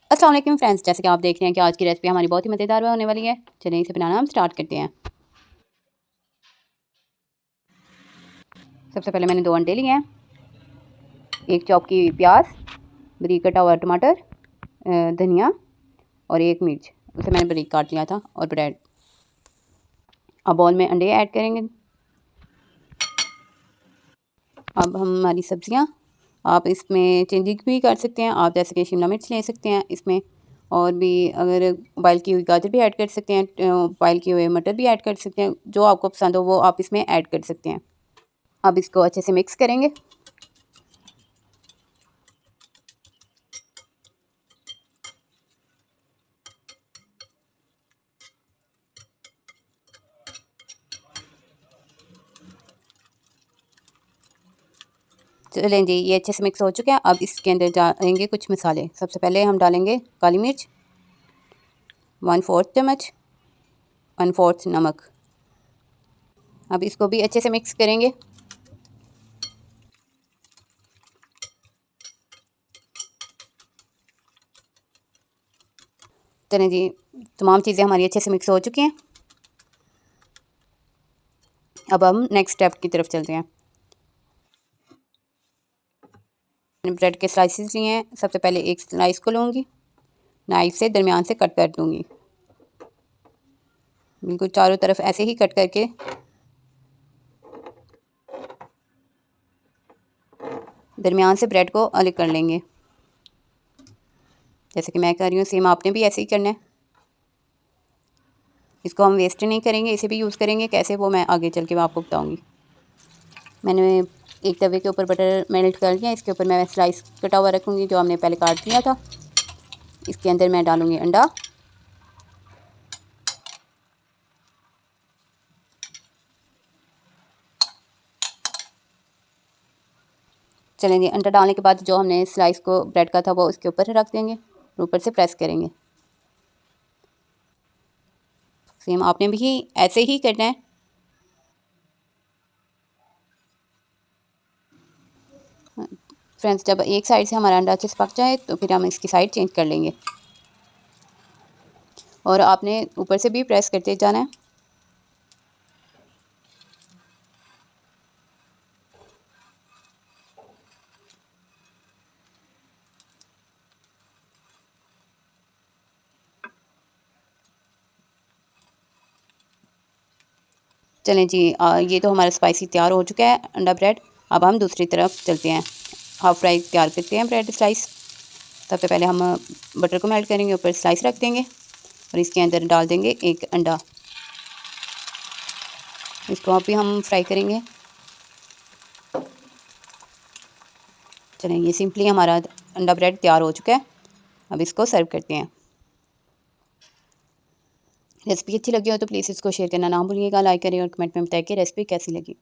अस्सलाम वालेकुम फ्रेंड्स, जैसे कि आप देख रहे हैं कि आज की रेसिपी हमारी बहुत ही मज़ेदार होने वाली है। चलिए इसे बनाना हम स्टार्ट करते हैं। सबसे पहले मैंने 2 अंडे लिए हैं, 1 चॉप की प्याज, बारीक कटा हुआ टमाटर, धनिया और 1 मिर्च, उसे मैंने बारीक काट लिया था, और ब्रेड। अब बाउल में अंडे ऐड करेंगे। अब हमारी सब्जियां, आप इसमें चेंजिंग भी कर सकते हैं। आप जैसे कि शिमला मिर्च ले सकते हैं इसमें, और भी अगर बॉयल की हुई गाजर भी ऐड कर सकते हैं, बॉयल किए हुए मटर भी ऐड कर सकते हैं। जो आपको पसंद हो वो आप इसमें ऐड कर सकते हैं। अब इसको अच्छे से मिक्स करेंगे। चलें जी, ये अच्छे से मिक्स हो चुके हैं। अब इसके अंदर डालेंगे कुछ मसाले। सबसे पहले हम डालेंगे काली मिर्च 1/4 चम्मच, 1/4 नमक। अब इसको भी अच्छे से मिक्स करेंगे। चलें जी, तमाम चीज़ें हमारी अच्छे से मिक्स हो चुकी हैं। अब हम नेक्स्ट स्टेप की तरफ चलते हैं। मैंने ब्रेड के स्लाइसेस लिए हैं। सबसे पहले एक स्लाइस को लूँगी, नाइफ से दरमियान से कट कर दूँगी। बिल्कुल चारों तरफ ऐसे ही कट करके दरमियान से ब्रेड को अलग कर लेंगे। जैसे कि मैं कर रही हूँ, सेम आपने भी ऐसे ही करना है। इसको हम वेस्ट नहीं करेंगे, इसे भी यूज़ करेंगे। कैसे, वो मैं आगे चल के मैं आपको बताऊँगी। मैंने एक तवे के ऊपर बटर मेल्ट कर लिया। इसके ऊपर मैं स्लाइस कटा हुआ रखूँगी जो हमने पहले काट लिया था। इसके अंदर मैं डालूँगी अंडा। चलेंगे, अंडा डालने के बाद जो हमने स्लाइस को ब्रेड का था वो उसके ऊपर रख देंगे, ऊपर से प्रेस करेंगे। सेम आपने भी ऐसे ही करना है। फ्रेंड्स, जब एक साइड से हमारा अंडा अच्छे से पक जाए तो फिर हम इसकी साइड चेंज कर लेंगे, और आपने ऊपर से भी प्रेस करते जाना है। चलें जी, ये तो हमारा स्पाइसी तैयार हो चुका है अंडा ब्रेड। अब हम दूसरी तरफ चलते हैं। हाफ़ फ्राई तैयार करते हैं ब्रेड स्लाइस। सबसे पहले हम बटर को मेल्ट करेंगे, ऊपर स्लाइस रख देंगे और इसके अंदर डाल देंगे एक अंडा। इसको अभी हम फ्राई करेंगे। चलें, ये सिंपली हमारा अंडा ब्रेड तैयार हो चुका है। अब इसको सर्व करते हैं। रेसिपी अच्छी लगी हो तो प्लीज़ इसको शेयर करना ना भूलिएगा। लाइक करें और कमेंट में बताएं कि रेसिपी कैसी लगी।